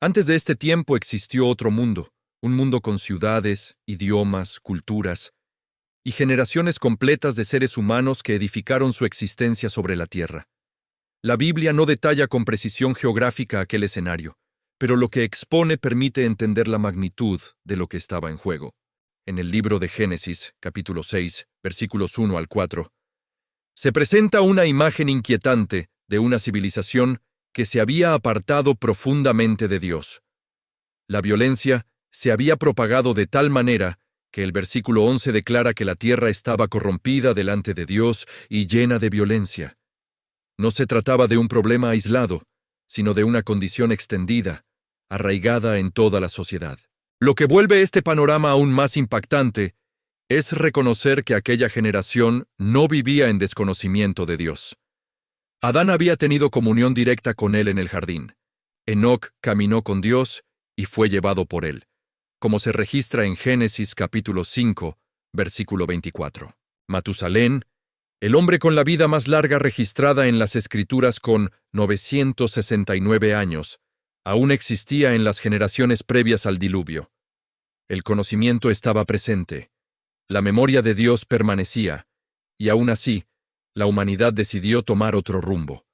Antes de este tiempo existió otro mundo, un mundo con ciudades, idiomas, culturas y generaciones completas de seres humanos que edificaron su existencia sobre la tierra. La Biblia no detalla con precisión geográfica aquel escenario, pero lo que expone permite entender la magnitud de lo que estaba en juego. En el libro de Génesis, capítulo 6, versículos 1 al 4, se presenta una imagen inquietante de una civilización que se había apartado profundamente de Dios. La violencia se había propagado de tal manera que el versículo 11 declara que la tierra estaba corrompida delante de Dios y llena de violencia. No se trataba de un problema aislado, sino de una condición extendida, arraigada en toda la sociedad. Lo que vuelve este panorama aún más impactante es reconocer que aquella generación no vivía en desconocimiento de Dios. Adán había tenido comunión directa con él en el jardín. Enoc caminó con Dios y fue llevado por él, como se registra en Génesis capítulo 5, versículo 24. Matusalén, el hombre con la vida más larga registrada en las Escrituras con 969 años, aún existía en las generaciones previas al diluvio. El conocimiento estaba presente, la memoria de Dios permanecía, y aún así, la humanidad decidió tomar otro rumbo.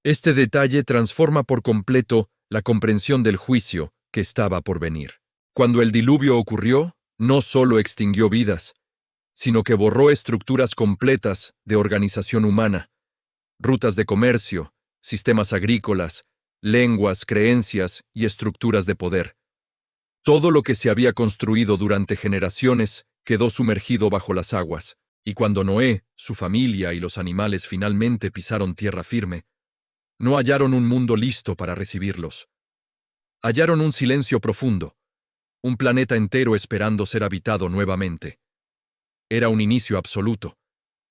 Este detalle transforma por completo la comprensión del juicio que estaba por venir. Cuando el diluvio ocurrió, no solo extinguió vidas, sino que borró estructuras completas de organización humana, rutas de comercio, sistemas agrícolas, lenguas, creencias y estructuras de poder. Todo lo que se había construido durante generaciones quedó sumergido bajo las aguas, y cuando Noé, su familia y los animales finalmente pisaron tierra firme, no hallaron un mundo listo para recibirlos. Hallaron un silencio profundo, un planeta entero esperando ser habitado nuevamente. Era un inicio absoluto,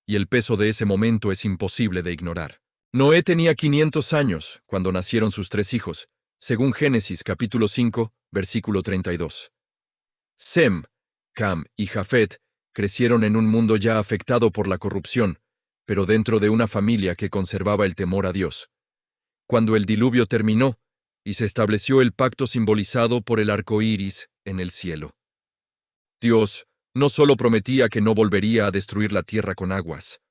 y el peso de ese momento es imposible de ignorar. Noé tenía 500 años cuando nacieron sus 3 hijos, según Génesis capítulo 5, versículo 32. Sem, Cam y Jafet crecieron en un mundo ya afectado por la corrupción, pero dentro de una familia que conservaba el temor a Dios. Cuando el diluvio terminó, y se estableció el pacto simbolizado por el arco iris en el cielo. Dios no solo prometía que no volvería a destruir la tierra con aguas,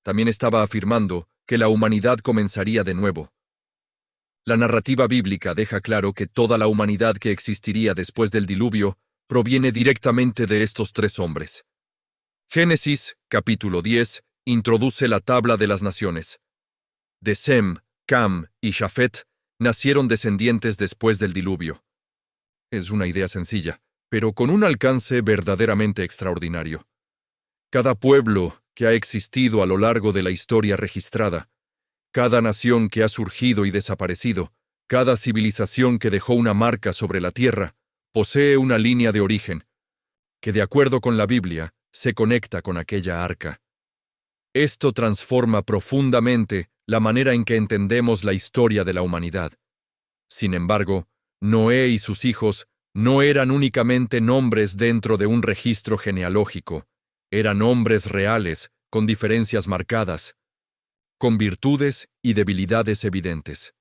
también estaba afirmando que la humanidad comenzaría de nuevo. La narrativa bíblica deja claro que toda la humanidad que existiría después del diluvio proviene directamente de estos 3 hombres. Génesis, capítulo 10, introduce la tabla de las naciones. De Sem, Cam y Jafet nacieron descendientes después del diluvio. Es una idea sencilla, pero con un alcance verdaderamente extraordinario. Cada pueblo que ha existido a lo largo de la historia registrada, cada nación que ha surgido y desaparecido, cada civilización que dejó una marca sobre la tierra, posee una línea de origen, que de acuerdo con la Biblia, se conecta con aquella arca. Esto transforma profundamente la manera en que entendemos la historia de la humanidad. Sin embargo, Noé y sus hijos no eran únicamente nombres dentro de un registro genealógico, eran hombres reales, con diferencias marcadas, con virtudes y debilidades evidentes.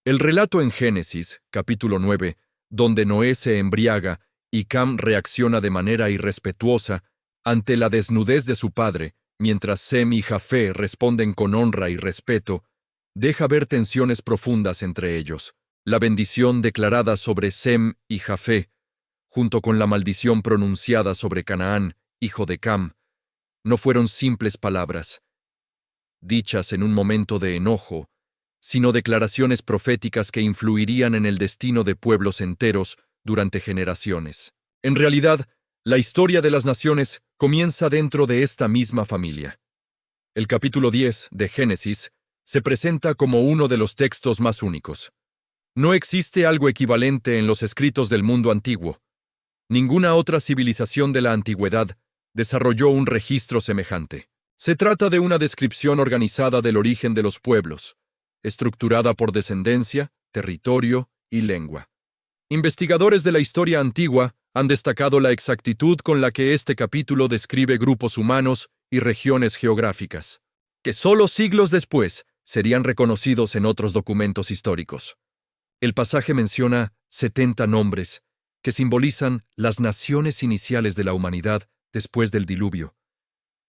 El relato en Génesis, capítulo 9, donde Noé se embriaga y Cam reacciona de manera irrespetuosa ante la desnudez de su padre, mientras Sem y Jafé responden con honra y respeto, deja ver tensiones profundas entre ellos. La bendición declarada sobre Sem y Jafé, junto con la maldición pronunciada sobre Canaán, hijo de Cam, no fueron simples palabras, dichas en un momento de enojo, sino declaraciones proféticas que influirían en el destino de pueblos enteros durante generaciones. En realidad, la historia de las naciones comienza dentro de esta misma familia. El capítulo 10 de Génesis se presenta como uno de los textos más únicos. No existe algo equivalente en los escritos del mundo antiguo. Ninguna otra civilización de la antigüedad desarrolló un registro semejante. Se trata de una descripción organizada del origen de los pueblos, estructurada por descendencia, territorio y lengua. Investigadores de la historia antigua han destacado la exactitud con la que este capítulo describe grupos humanos y regiones geográficas, que solo siglos después serían reconocidos en otros documentos históricos. El pasaje menciona 70 nombres, que simbolizan las naciones iniciales de la humanidad después del diluvio,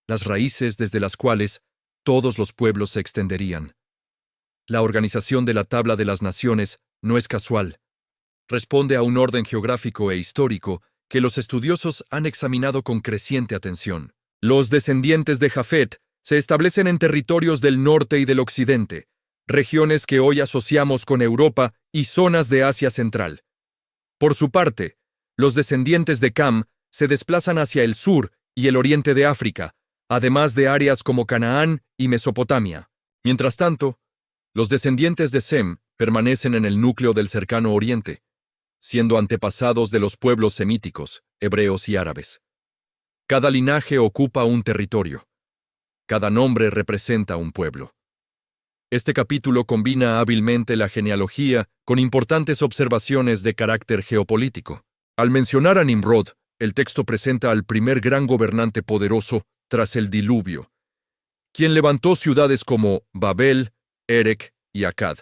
las raíces desde las cuales todos los pueblos se extenderían. La organización de la tabla de las naciones no es casual. Responde a un orden geográfico e histórico que los estudiosos han examinado con creciente atención. Los descendientes de Jafet se establecen en territorios del norte y del occidente, regiones que hoy asociamos con Europa y zonas de Asia Central. Por su parte, los descendientes de Cam se desplazan hacia el sur y el oriente de África, además de áreas como Canaán y Mesopotamia. Mientras tanto, los descendientes de Sem permanecen en el núcleo del cercano oriente, siendo antepasados de los pueblos semíticos, hebreos y árabes. Cada linaje ocupa un territorio. Cada nombre representa un pueblo. Este capítulo combina hábilmente la genealogía con importantes observaciones de carácter geopolítico. Al mencionar a Nimrod, el texto presenta al primer gran gobernante poderoso tras el diluvio, quien levantó ciudades como Babel, Erech y Akkad.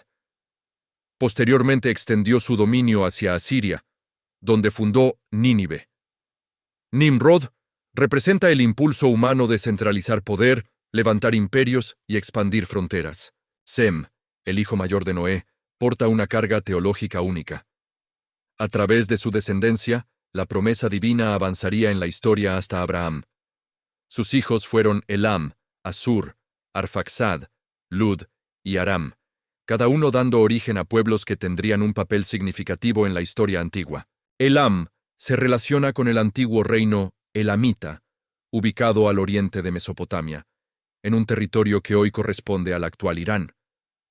Posteriormente extendió su dominio hacia Asiria, donde fundó Nínive. Nimrod representa el impulso humano de centralizar poder, levantar imperios y expandir fronteras. Sem, el hijo mayor de Noé, porta una carga teológica única. A través de su descendencia, la promesa divina avanzaría en la historia hasta Abraham. Sus hijos fueron Elam, Asur, Arfaxad, Lud y Aram, cada uno dando origen a pueblos que tendrían un papel significativo en la historia antigua. Elam se relaciona con el antiguo reino elamita, ubicado al oriente de Mesopotamia, en un territorio que hoy corresponde al actual Irán.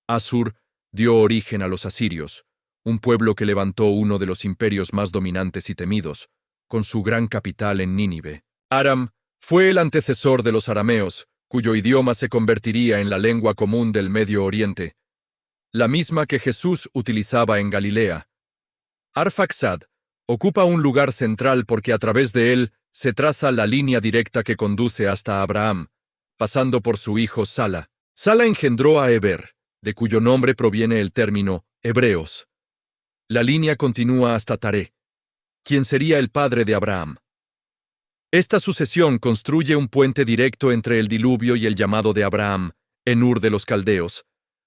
Asur dio origen a los asirios, un pueblo que levantó uno de los imperios más dominantes y temidos, con su gran capital en Nínive. Aram fue el antecesor de los arameos, cuyo idioma se convertiría en la lengua común del Medio Oriente, la misma que Jesús utilizaba en Galilea. Arfaxad ocupa un lugar central porque a través de él se traza la línea directa que conduce hasta Abraham, pasando por su hijo Sala. Sala engendró a Heber, de cuyo nombre proviene el término hebreos. La línea continúa hasta Taré, quien sería el padre de Abraham. Esta sucesión construye un puente directo entre el diluvio y el llamado de Abraham, en Ur de los Caldeos,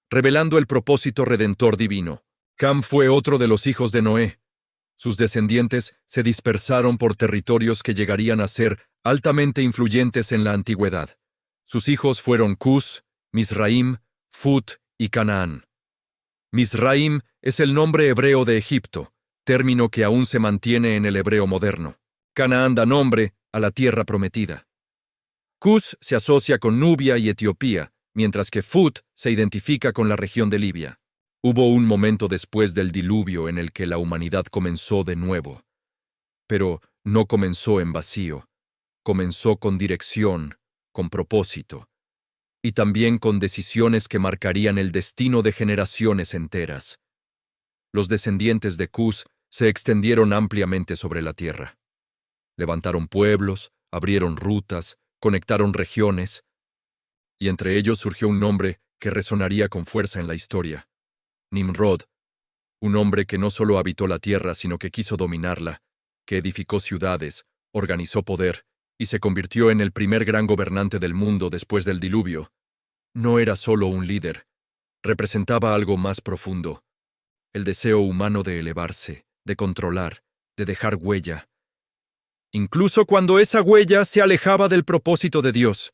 revelando el propósito redentor divino. Cam fue otro de los hijos de Noé. Sus descendientes se dispersaron por territorios que llegarían a ser altamente influyentes en la antigüedad. Sus hijos fueron Cus, Misraim, Fut y Canaán. Misraim es el nombre hebreo de Egipto, término que aún se mantiene en el hebreo moderno. Canaán da nombre a la tierra prometida. Cus se asocia con Nubia y Etiopía, mientras que Fut se identifica con la región de Libia. Hubo un momento después del diluvio en el que la humanidad comenzó de nuevo. Pero no comenzó en vacío. Comenzó con dirección, con propósito, y también con decisiones que marcarían el destino de generaciones enteras. Los descendientes de Cus se extendieron ampliamente sobre la tierra. Levantaron pueblos, abrieron rutas, conectaron regiones, y entre ellos surgió un nombre que resonaría con fuerza en la historia: Nimrod, un hombre que no solo habitó la tierra, sino que quiso dominarla, que edificó ciudades, organizó poder, y se convirtió en el primer gran gobernante del mundo después del diluvio. No era solo un líder, representaba algo más profundo: el deseo humano de elevarse, de controlar, de dejar huella, incluso cuando esa huella se alejaba del propósito de Dios.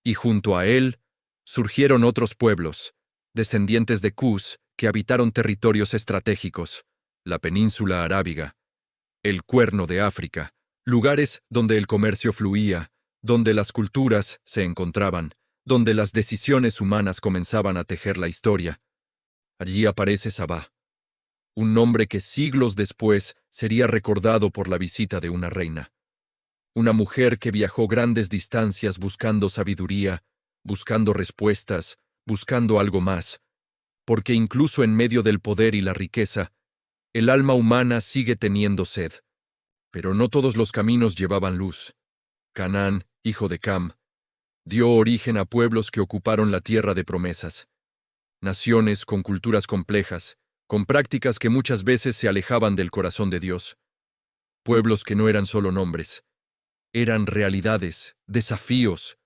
Y junto a él surgieron otros pueblos, descendientes de Cus, que habitaron territorios estratégicos, la península arábiga, el Cuerno de África, lugares donde el comercio fluía, donde las culturas se encontraban, donde las decisiones humanas comenzaban a tejer la historia. Allí aparece Sabá, un nombre que siglos después sería recordado por la visita de una reina. Una mujer que viajó grandes distancias buscando sabiduría, buscando respuestas, buscando algo más, porque incluso en medio del poder y la riqueza, el alma humana sigue teniendo sed. Pero no todos los caminos llevaban luz. Canaán, hijo de Cam, dio origen a pueblos que ocuparon la tierra de promesas, naciones con culturas complejas, con prácticas que muchas veces se alejaban del corazón de Dios. Pueblos que no eran solo nombres, eran realidades, desafíos,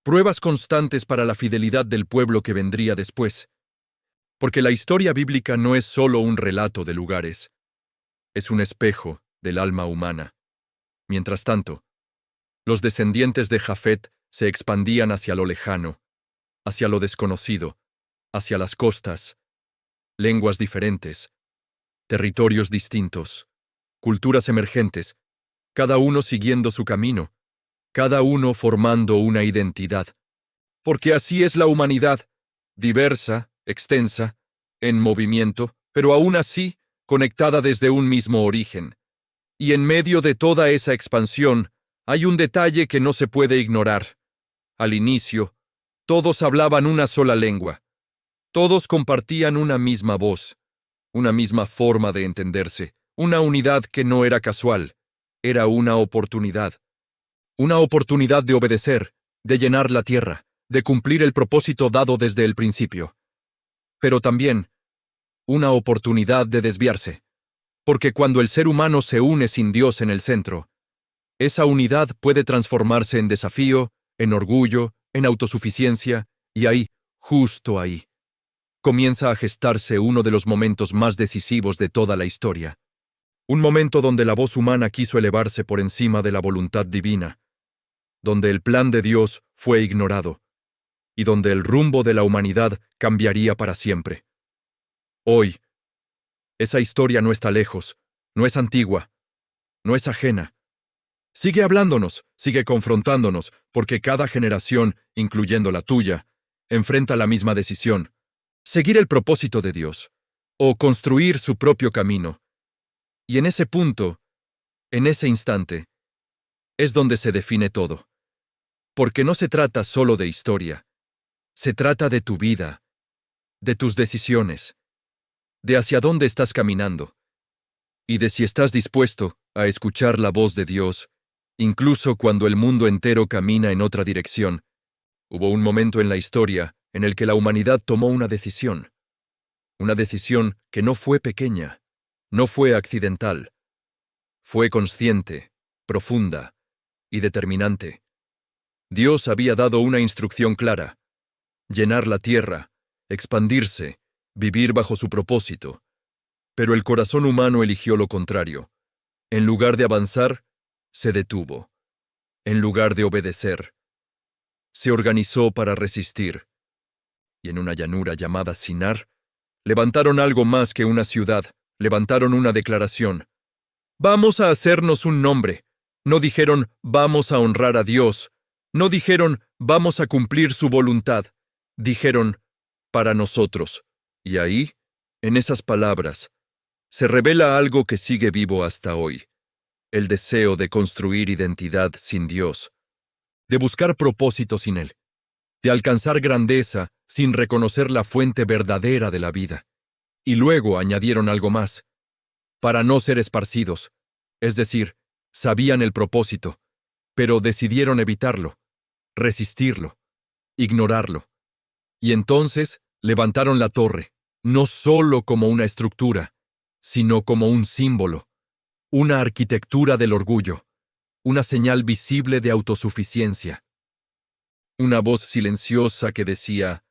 pruebas constantes para la fidelidad del pueblo que vendría después. Porque la historia bíblica no es solo un relato de lugares, es un espejo del alma humana. Mientras tanto, los descendientes de Jafet se expandían hacia lo lejano, hacia lo desconocido, hacia las costas, lenguas diferentes, territorios distintos, culturas emergentes, cada uno siguiendo su camino, cada uno formando una identidad. Porque así es la humanidad, diversa, extensa, en movimiento, pero aún así conectada desde un mismo origen. Y en medio de toda esa expansión, hay un detalle que no se puede ignorar. Al inicio, todos hablaban una sola lengua. Todos compartían una misma voz, una misma forma de entenderse, una unidad que no era casual, era una oportunidad. Una oportunidad de obedecer, de llenar la tierra, de cumplir el propósito dado desde el principio. Pero también, una oportunidad de desviarse. Porque cuando el ser humano se une sin Dios en el centro, esa unidad puede transformarse en desafío, en orgullo, en autosuficiencia, y ahí, justo ahí, comienza a gestarse uno de los momentos más decisivos de toda la historia. Un momento donde la voz humana quiso elevarse por encima de la voluntad divina, donde el plan de Dios fue ignorado, y donde el rumbo de la humanidad cambiaría para siempre. Hoy, esa historia no está lejos, no es antigua, no es ajena. Sigue hablándonos, sigue confrontándonos, porque cada generación, incluyendo la tuya, enfrenta la misma decisión: seguir el propósito de Dios, o construir su propio camino. Y en ese punto, en ese instante, es donde se define todo. Porque no se trata solo de historia, se trata de tu vida, de tus decisiones, de hacia dónde estás caminando, y de si estás dispuesto a escuchar la voz de Dios, incluso cuando el mundo entero camina en otra dirección. Hubo un momento en la historia en el que la humanidad tomó una decisión que no fue pequeña, no fue accidental, fue consciente, profunda y determinante. Dios había dado una instrucción clara: llenar la tierra, expandirse, vivir bajo su propósito. Pero el corazón humano eligió lo contrario. En lugar de avanzar, se detuvo. En lugar de obedecer, se organizó para resistir. Y en una llanura llamada Sinar, levantaron algo más que una ciudad, levantaron una declaración. Vamos a hacernos un nombre. No dijeron, vamos a honrar a Dios. No dijeron, vamos a cumplir su voluntad. Dijeron, para nosotros. Y ahí, en esas palabras, se revela algo que sigue vivo hasta hoy: el deseo de construir identidad sin Dios, de buscar propósito sin Él, de alcanzar grandeza sin reconocer la fuente verdadera de la vida. Y luego añadieron algo más: para no ser esparcidos, es decir, sabían el propósito, pero decidieron evitarlo, resistirlo, ignorarlo. Y entonces levantaron la torre, no solo como una estructura, sino como un símbolo, una arquitectura del orgullo, una señal visible de autosuficiencia. Una voz silenciosa que decía,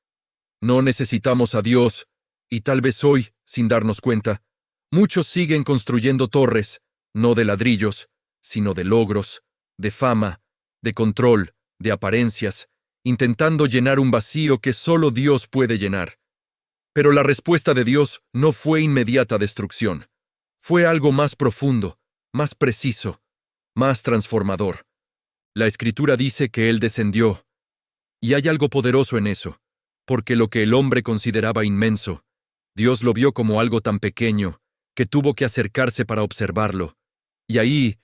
no necesitamos a Dios, y tal vez hoy, sin darnos cuenta, muchos siguen construyendo torres, no de ladrillos, sino de logros, de fama, de control, de apariencias, intentando llenar un vacío que solo Dios puede llenar. Pero la respuesta de Dios no fue inmediata destrucción. Fue algo más profundo, más preciso, más transformador. La Escritura dice que Él descendió, y hay algo poderoso en eso, porque lo que el hombre consideraba inmenso, Dios lo vio como algo tan pequeño que tuvo que acercarse para observarlo. Y ahí,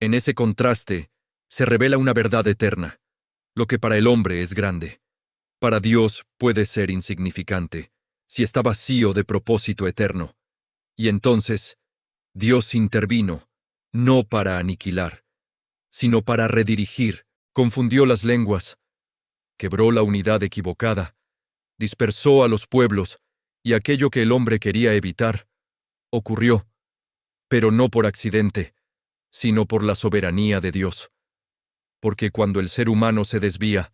en ese contraste, se revela una verdad eterna. Lo que para el hombre es grande, para Dios puede ser insignificante, si está vacío de propósito eterno. Y entonces, Dios intervino, no para aniquilar, sino para redirigir, confundió las lenguas, quebró la unidad equivocada, dispersó a los pueblos Y aquello que el hombre quería evitar, ocurrió, pero no por accidente, sino por la soberanía de Dios. Porque cuando el ser humano se desvía,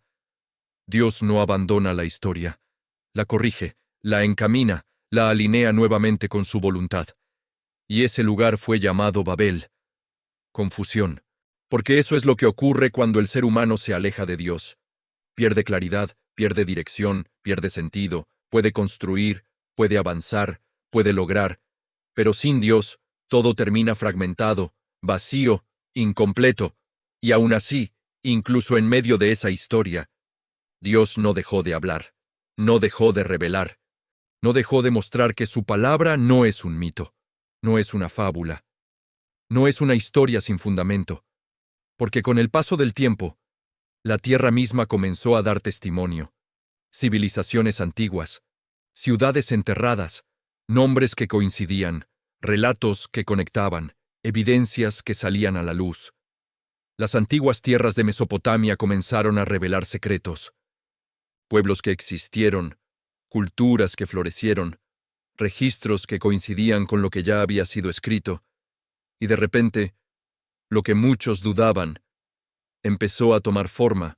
Dios no abandona la historia, la corrige, la encamina, la alinea nuevamente con su voluntad. Y ese lugar fue llamado Babel, confusión, porque eso es lo que ocurre cuando el ser humano se aleja de Dios. Pierde claridad, pierde dirección, pierde sentido, puede construir, puede avanzar, puede lograr, pero sin Dios, todo termina fragmentado, vacío, incompleto, y aún así, incluso en medio de esa historia, Dios no dejó de hablar, no dejó de revelar, no dejó de mostrar que su palabra no es un mito, no es una fábula, no es una historia sin fundamento, porque con el paso del tiempo, la tierra misma comenzó a dar testimonio. Civilizaciones antiguas, ciudades enterradas, nombres que coincidían, relatos que conectaban, evidencias que salían a la luz. Las antiguas tierras de Mesopotamia comenzaron a revelar secretos. Pueblos que existieron, culturas que florecieron, registros que coincidían con lo que ya había sido escrito, y de repente, lo que muchos dudaban, empezó a tomar forma,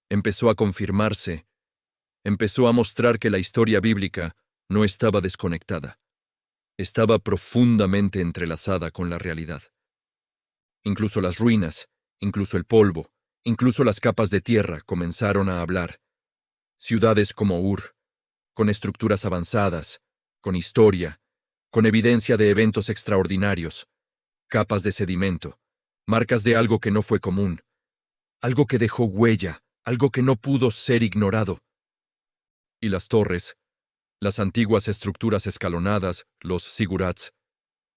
empezó a confirmarse, empezó a mostrar que la historia bíblica no estaba desconectada, estaba profundamente entrelazada con la realidad. Incluso las ruinas, incluso el polvo, incluso las capas de tierra comenzaron a hablar. Ciudades como Ur, con estructuras avanzadas, con historia, con evidencia de eventos extraordinarios, capas de sedimento, marcas de algo que no fue común, algo que dejó huella, algo que no pudo ser ignorado. Y las torres, las antiguas estructuras escalonadas, los zigurats,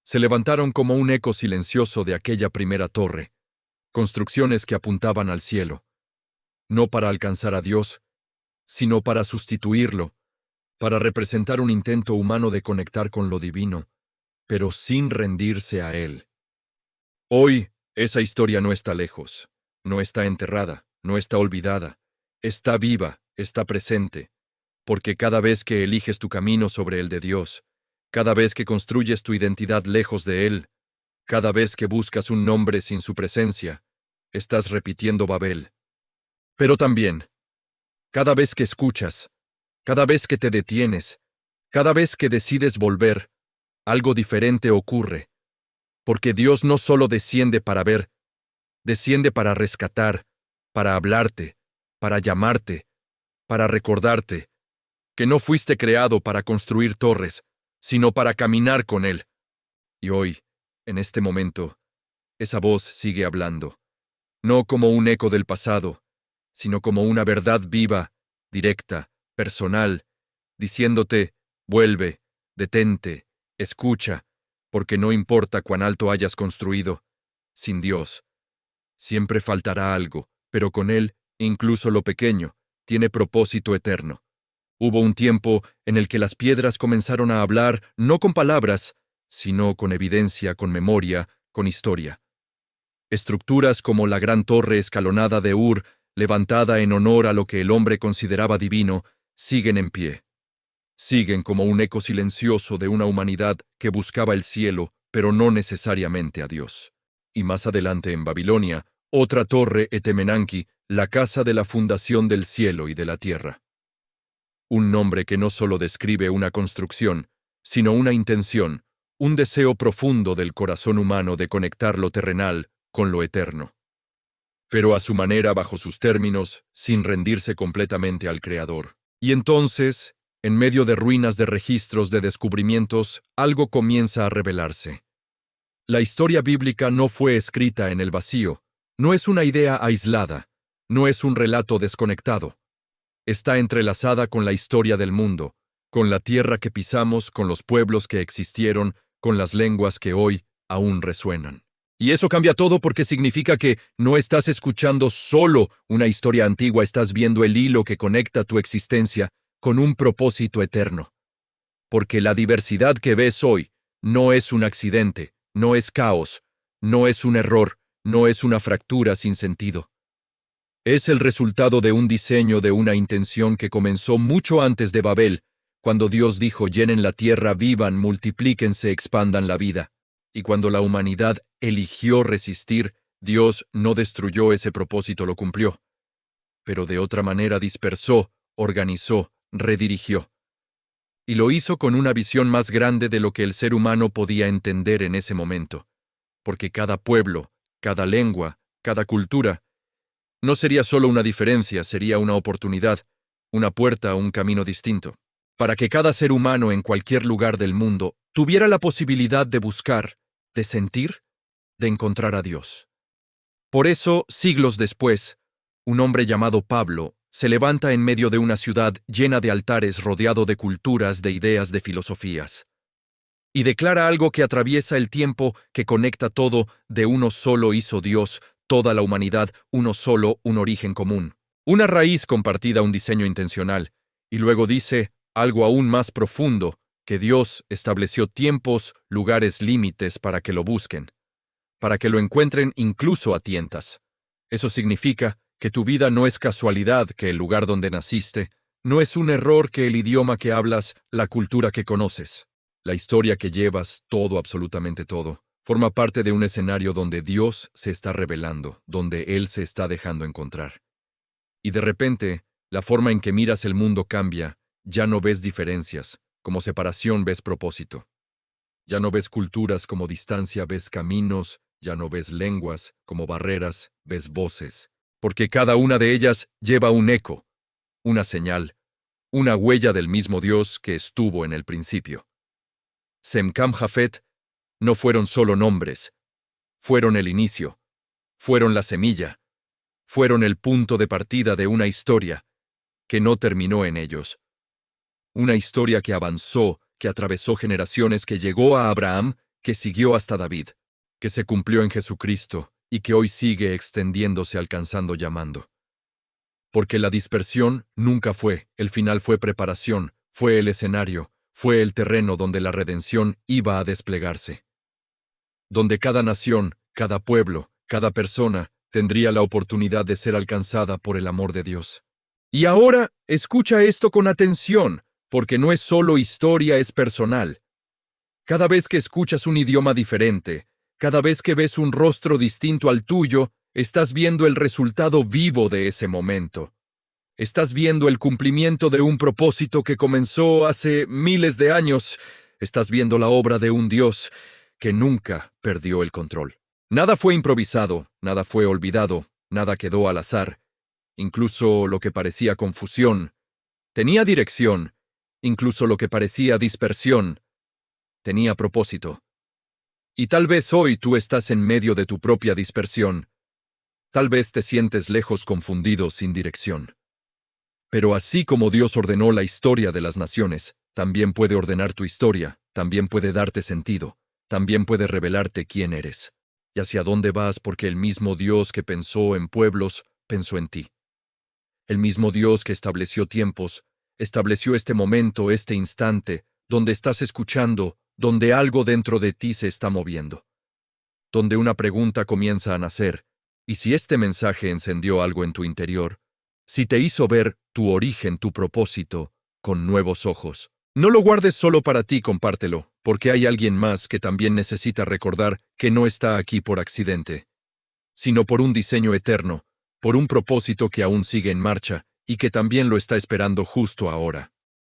se levantaron como un eco silencioso de aquella primera torre, construcciones que apuntaban al cielo, no para alcanzar a Dios, sino para sustituirlo, para representar un intento humano de conectar con lo divino, pero sin rendirse a Él. Hoy, esa historia no está lejos, no está enterrada, no está olvidada, está viva, está presente, porque cada vez que eliges tu camino sobre el de Dios, cada vez que construyes tu identidad lejos de Él, cada vez que buscas un nombre sin su presencia, estás repitiendo Babel. Pero también, cada vez que escuchas, cada vez que te detienes, cada vez que decides volver, algo diferente ocurre, porque Dios no solo desciende para ver, desciende para rescatar, para hablarte, para llamarte, para recordarte, que no fuiste creado para construir torres, sino para caminar con Él. Y hoy, en este momento, esa voz sigue hablando, no como un eco del pasado, sino como una verdad viva, directa, personal, diciéndote, vuelve, detente, escucha, porque no importa cuán alto hayas construido, sin Dios, siempre faltará algo, pero con Él, incluso lo pequeño, tiene propósito eterno. Hubo un tiempo en el que las piedras comenzaron a hablar no con palabras, sino con evidencia, con memoria, con historia. Estructuras como la gran torre escalonada de Ur, levantada en honor a lo que el hombre consideraba divino, siguen en pie. Siguen como un eco silencioso de una humanidad que buscaba el cielo, pero no necesariamente a Dios. Y más adelante en Babilonia, otra torre Etemenanki, la casa de la fundación del cielo y de la tierra. Un nombre que no solo describe una construcción, sino una intención, un deseo profundo del corazón humano de conectar lo terrenal con lo eterno. Pero a su manera, bajo sus términos, sin rendirse completamente al Creador. Y entonces, en medio de ruinas de registros de descubrimientos, algo comienza a revelarse. La historia bíblica no fue escrita en el vacío, no es una idea aislada, no es un relato desconectado. Está entrelazada con la historia del mundo, con la tierra que pisamos, con los pueblos que existieron, con las lenguas que hoy aún resuenan. Y eso cambia todo porque significa que no estás escuchando solo una historia antigua, estás viendo el hilo que conecta tu existencia con un propósito eterno. Porque la diversidad que ves hoy no es un accidente, no es caos, no es un error, no es una fractura sin sentido. Es el resultado de un diseño, de una intención que comenzó mucho antes de Babel, Cuando Dios dijo, llenen la tierra, vivan, multiplíquense, expandan la vida. Y cuando la humanidad eligió resistir, Dios no destruyó ese propósito, lo cumplió. Pero de otra manera dispersó, organizó, redirigió. Y lo hizo con una visión más grande de lo que el ser humano podía entender en ese momento. Porque cada pueblo, cada lengua, cada cultura, no sería solo una diferencia, sería una oportunidad, una puerta, un camino distinto. Para que cada ser humano en cualquier lugar del mundo tuviera la posibilidad de buscar, de sentir, de encontrar a Dios. Por eso, siglos después, un hombre llamado Pablo se levanta en medio de una ciudad llena de altares rodeado de culturas, de ideas, de filosofías. Y declara algo que atraviesa el tiempo, que conecta todo, de uno solo hizo Dios, toda la humanidad, uno solo, un origen común. Una raíz compartida, un diseño intencional. Y luego dice algo aún más profundo, que Dios estableció tiempos, lugares, límites para que lo busquen, para que lo encuentren incluso a tientas. Eso significa que tu vida no es casualidad, que el lugar donde naciste, no es un error, que el idioma que hablas, la cultura que conoces. La historia que llevas, todo, absolutamente todo, forma parte de un escenario donde Dios se está revelando, donde Él se está dejando encontrar. Y de repente, la forma en que miras el mundo cambia, ya no ves diferencias, como separación ves propósito. Ya no ves culturas como distancia, ves caminos, ya no ves lenguas como barreras, ves voces, porque cada una de ellas lleva un eco, una señal, una huella del mismo Dios que estuvo en el principio. Sem, Cam, Jafet no fueron solo nombres, fueron el inicio, fueron la semilla, fueron el punto de partida de una historia que no terminó en ellos. Una historia que avanzó, que atravesó generaciones, que llegó a Abraham, que siguió hasta David, que se cumplió en Jesucristo y que hoy sigue extendiéndose, alcanzando, llamando. Porque la dispersión nunca fue, el final fue preparación, fue el escenario, fue el terreno donde la redención iba a desplegarse. Donde cada nación, cada pueblo, cada persona tendría la oportunidad de ser alcanzada por el amor de Dios. Y ahora, escucha esto con atención, porque no es solo historia, es personal. Cada vez que escuchas un idioma diferente, cada vez que ves un rostro distinto al tuyo, estás viendo el resultado vivo de ese momento. Estás viendo el cumplimiento de un propósito que comenzó hace miles de años. Estás viendo la obra de un Dios que nunca perdió el control. Nada fue improvisado, nada fue olvidado, nada quedó al azar. Incluso lo que parecía confusión tenía dirección, incluso lo que parecía dispersión tenía propósito. Y tal vez hoy tú estás en medio de tu propia dispersión. Tal vez te sientes lejos, confundido, sin dirección. Pero así como Dios ordenó la historia de las naciones, también puede ordenar tu historia, también puede darte sentido, también puede revelarte quién eres y hacia dónde vas, porque el mismo Dios que pensó en pueblos, pensó en ti. El mismo Dios que estableció tiempos, estableció este momento, este instante, donde estás escuchando, donde algo dentro de ti se está moviendo, donde una pregunta comienza a nacer, y si este mensaje encendió algo en tu interior, si te hizo ver tu origen, tu propósito, con nuevos ojos, no lo guardes solo para ti, compártelo, porque hay alguien más que también necesita recordar que no está aquí por accidente, sino por un diseño eterno, por un propósito que aún sigue en marcha y que también lo está esperando justo ahora.